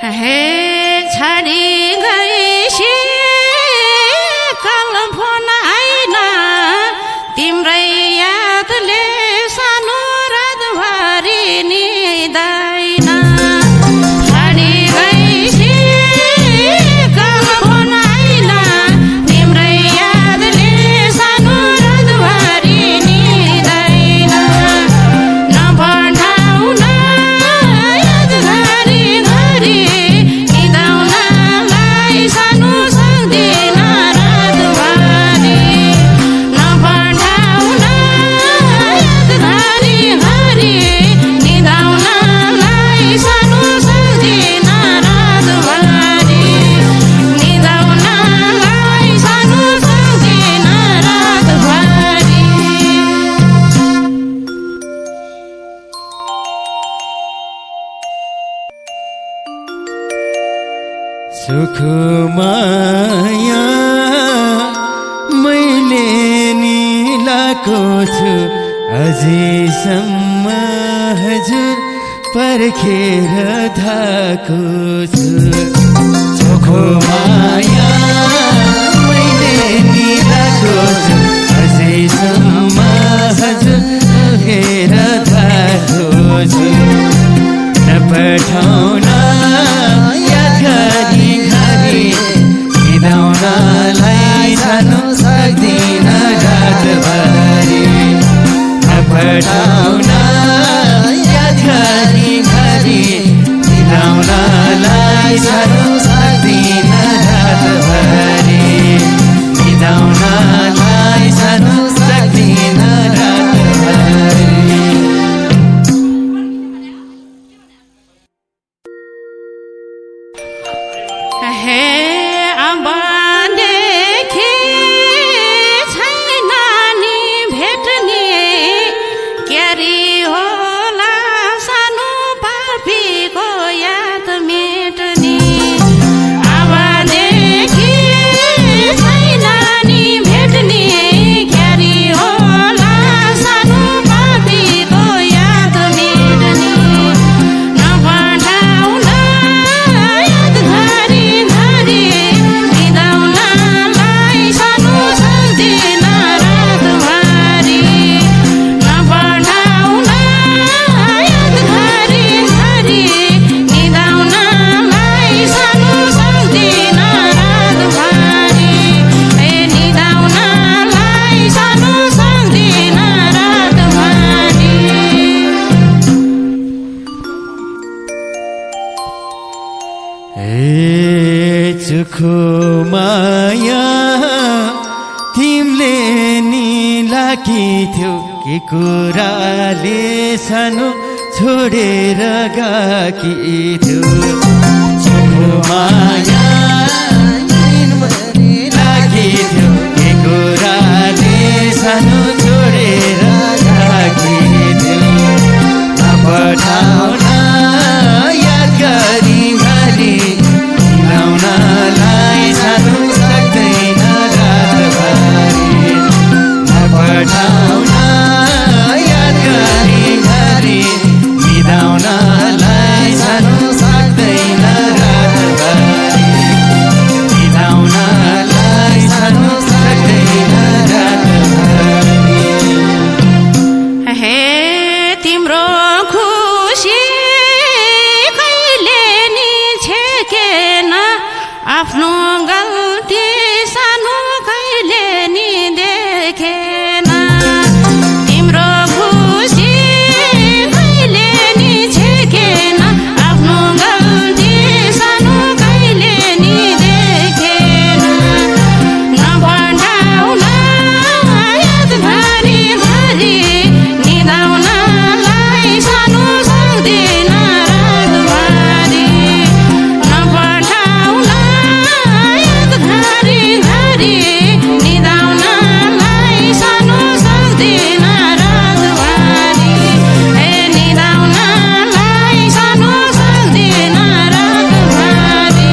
हे छाडी गएपछि कल्पन आइन तिम्रै यादले सानो रातभरि निदाइन छाडी गएपछि कल्पन आइन तिम्रै यादले सानो रातभरि निदाइन नपठाउन याद घरि घरि निदाउनलाई सानो सक्दिन रातभरि नपठाउन याद घरि घरि निदाउनलाई सानो सक्दिन रातभरि निदाउनलाई सानो सक्दिन रातभरि सुखमाया मैले नि लाको छु अझैसम्म हजुर पर्खेर धाको छु सुखमाया मैले नि लाको छु अझैसम्म हजुर पर्खेर धाको छु नपठाउन घरि घरि निदाउनलाई सानो सक्दिन रातभरि नपठाउन याद घरि घरि निदाउनलाई सानो सक्दिन रातभरि निदाउनलाई सानो सक्दिन रातभरि हे अबदेखि छैन नि भेट्ने क्यारी होला सानो पापीको याद मेट्ने अबदेखि छैन नि भेट्ने क्यारी होला सानो पापीको याद मेट्ने नपठाउन याद घरि घरि निदाउनलाई सानो सक्दिन रातभरि नपठाउन याद घरि घरि निदाउनलाई सानो सक्दिन रातभरि निदाउनलाई सानो सक्दिन रातभरि चुखो माया तिमीले नि लाकी थियौ के कुराले सानो छोडेर गएकी थियौ चुखो माया तिमीले लाकी थियौ के कुराले सानो छोडेर गएकी थियौ नपठाउन याद घरि घरि निदाउनलाई सानो सक्दैन रातभरि नपठाउन याद घरि घरि निदाउनलाई सानो सक्दैन रातभरि निदाउनलाई सानो सक्दैन रातभरि हे तिम्रो खुसी कहिले नि छेकेन आफ्नो गल्ती सानो कहिले नि देखेन तिम्रो खुसी कहिले नि छेकेन आफ्नो गल्ती सानो कहिले नि देखेन नपठाउन याद घरि घरि निदाउनलाई सानो सक्दिन रातभरि नपठाउन याद घरि घरि निदाउनलाई सानो सक्दिन रातभरि निदाउनलाई सानो सक्दिन रातभरि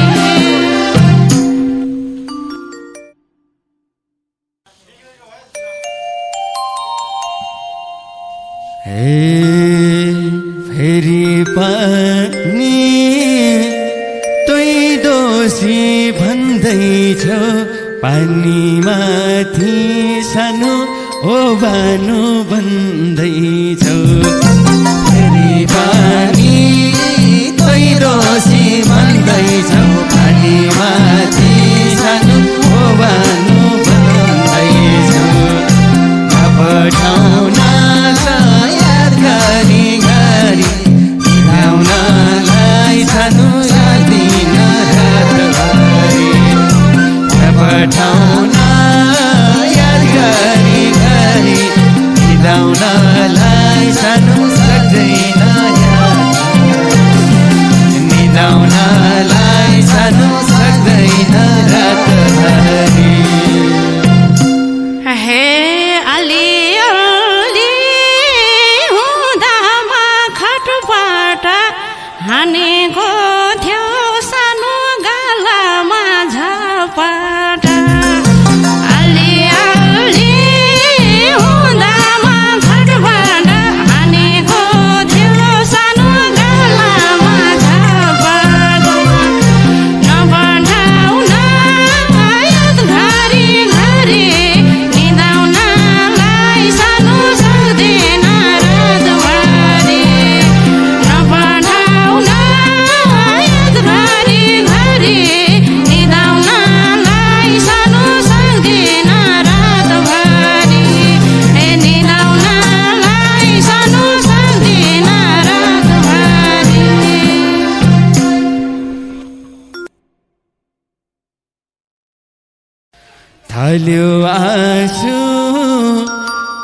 फेरि पनि बसी भन्दैछौ पानीमाथि सानो ओभानो भन्दैछौ फेरि पानी तैरोसी भन्दैछौ पानीमाथि सानो ओभानो भन्दैछौ नपठाउन याद गरी गरी ल्याउनलाई सानो सक्दिन रातभरि नपठाउन याद गरी गरी निदाउनलाई सानो सक्दैन निदाउनलाई सानो सक्दैन रातभरि हे अलिअलि हुँदामा खटपट हानेको थियो सानो गालामा झपट अलिअलि हुँदामा खटपट हानेको थियो सानो गालामा झपट नपठाउन याद घरी घरी निदाउनलाई सानो सक्दैन रातभरि नपठाउन याद घरी घरी निदाउनलाई सानो सक्दैन रातभरि निदाउनलाई सानो सक्दैन रातभरि थाल्यो आँसु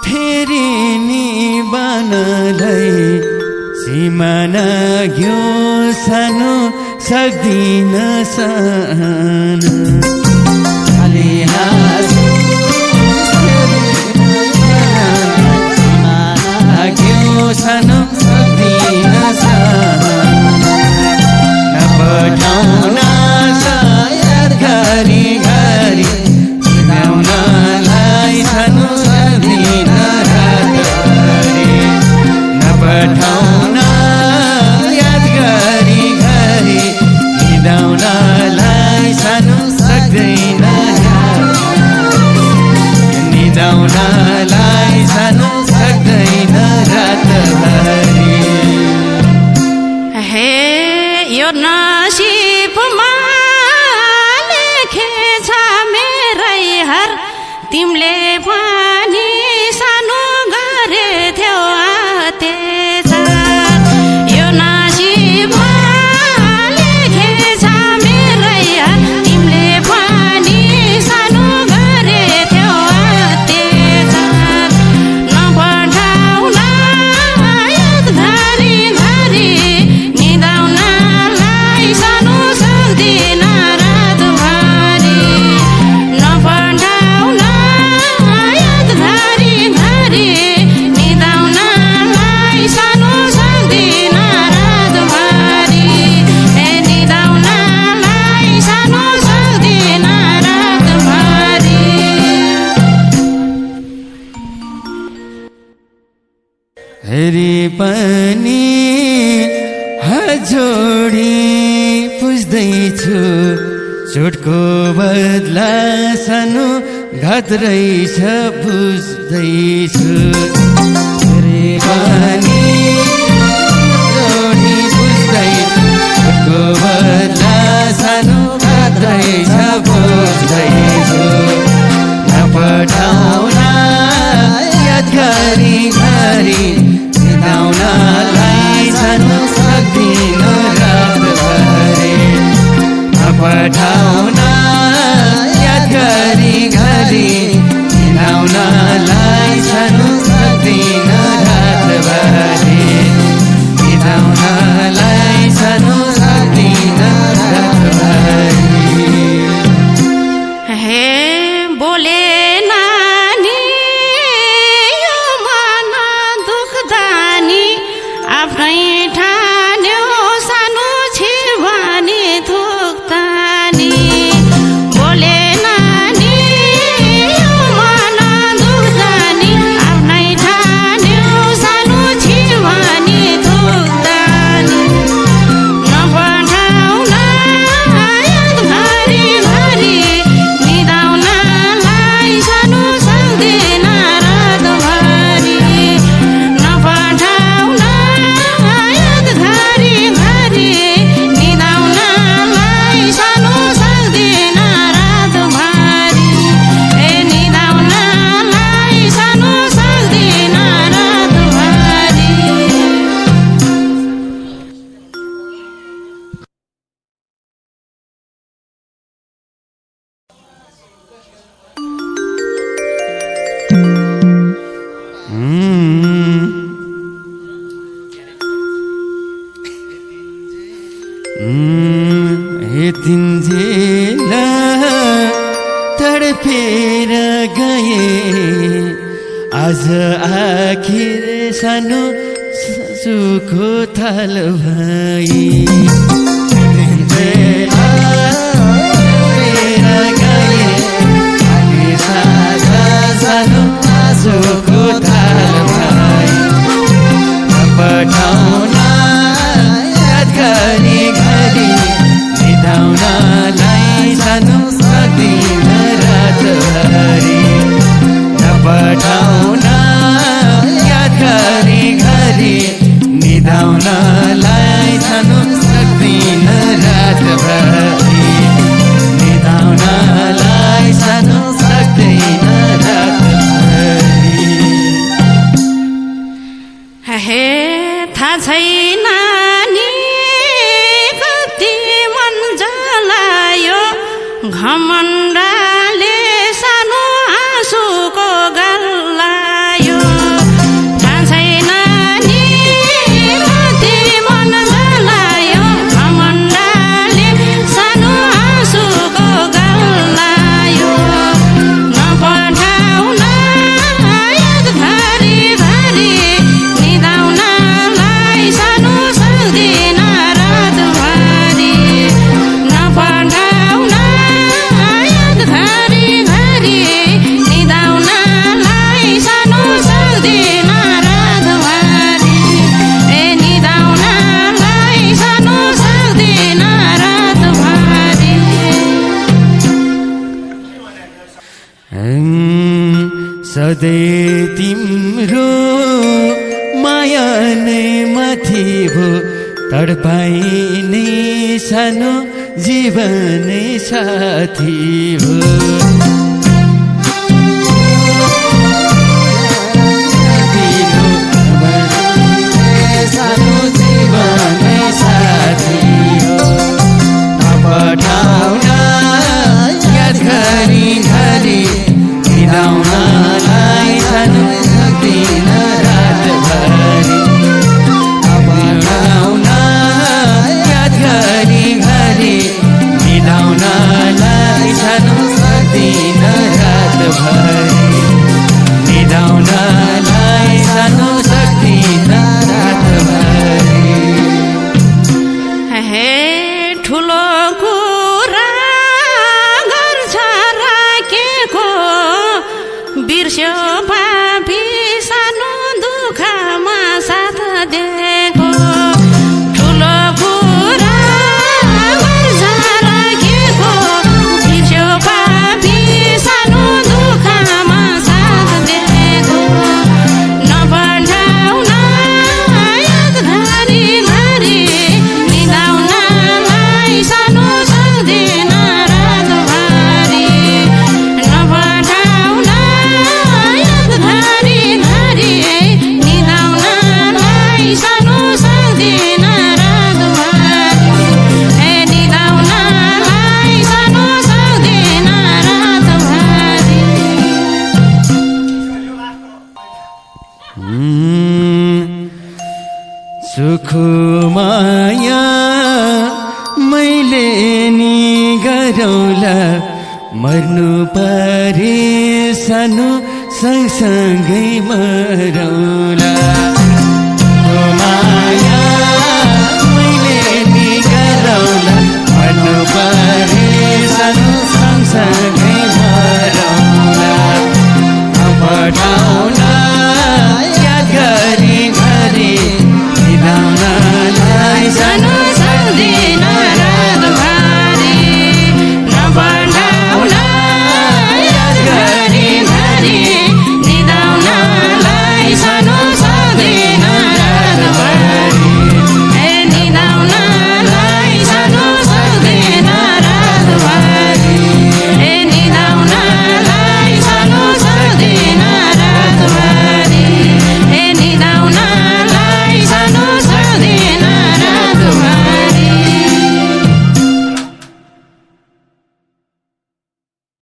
फेरि नि बनलै सिमाना घिउ सानो सक्दिन सानो खाली हाँसु घिउ सानो सक्दिन सानो नपठाउन याद गरी गरी निदाउनलाई सानो सक्दिन रातभरि नपठाउन याद गरी गरी निदाउनलाई सानो सक्दैन निदाउनलाई सानो सक्दैन रातभरि हे यो नसिबमा लेखेछ मेरै हर तिमीले पनि सानो गरेथ्यौ अत्याचार यो नसिबमा लेखेछ मेरै हर तिमीले पनि सानो गरेथ्यौ अत्याचार नपठाउन याद घरी घरी निदाउनलाई सानो सक्दिन रातभरि नपठाउन याद घरी घरी निदाउनलाई सानो सक्दिन रातभरि निदाउनलाई सानो सक्दिन रातभरि हेरी पनि जोडी पुज्दैछु चोटको बदला सानो घात रहेछ बुझ्दैछु फेरि पनि जोडी पुज्दैछु चोटको बदला सानो घात रहेछ बुझ्दैछु नपठाउन याद गरी गरी निदाउनलाई सानो सक्दिन रातभरि नपठाउन याद गरी गरी निदाउनलाई सानो सक्दिन रातभरि निदाउनलाई सानो सक्दिन रातभरि हे बोले नानी यो मन दुख्दानी आफ्नै ठान्यो सानो छिर्वानी थुक्तानी तिन्जेल तडपेर गए आज आखिर सानो सुखो थाल भई तिन्जेल तडपेर गए आज सानो सुखो थाल भई पठाउन याद गरी घरी निधाउनलाई सानो सक्दिन रातभरि नपठाउन याद गरी घरी निधाउनलाई सानो सक्दिन रातभरि निधाउनलाई सानो सक्दिन रातभरि हे थाहा छैन नि कति मन जलायो घमण्डले सानो आँसुको गल्लायो थाहा छैन नि कति मन जलायो घमण्डले सानो आँसुको गल्लायो नपठाउन याद घरी घरी निधाउनलाई सानो सक्दिन रातभरि नपठाउन याद घरी घरी निधाउनलाई सानो सक्दिन रातभरि निधाउनलाई सानो सक्दिन रातभरि सधैँ तिम्रो माया नै माथि भो तडपाइने सानो जीवनै साथी हो सानो जीवनै साथी हो नपठाउन याद घरी घरी निधाउनलाई सानो सक्दिन रातभरि नपठाउन याद घरी घरी निधाउनलाई सानो सक्दिन रातभरि निधाउनलाई सानो सक्दिन रातभरि हे ठुलो कुरा गर्छ राखेको बिर्स्यो भावी सानो दुःखमा साथ दिएको ठुलो कुरा गर्छ राखेको बिर्स्यो भावी सानो दुःखमा साथ दिएको नपठाउन याद घरी घरी निधाउनलाई सानो सक्दिन रातभरि नपठाउन याद घरी घरी निधाउनलाई सानो सक्दिन रातभरि निधाउनलाई सानो सक्दिन रातभरि सुखो माया मैले नि गरौला मर्नु परे सानो सँगसँगै मरौला ओ माया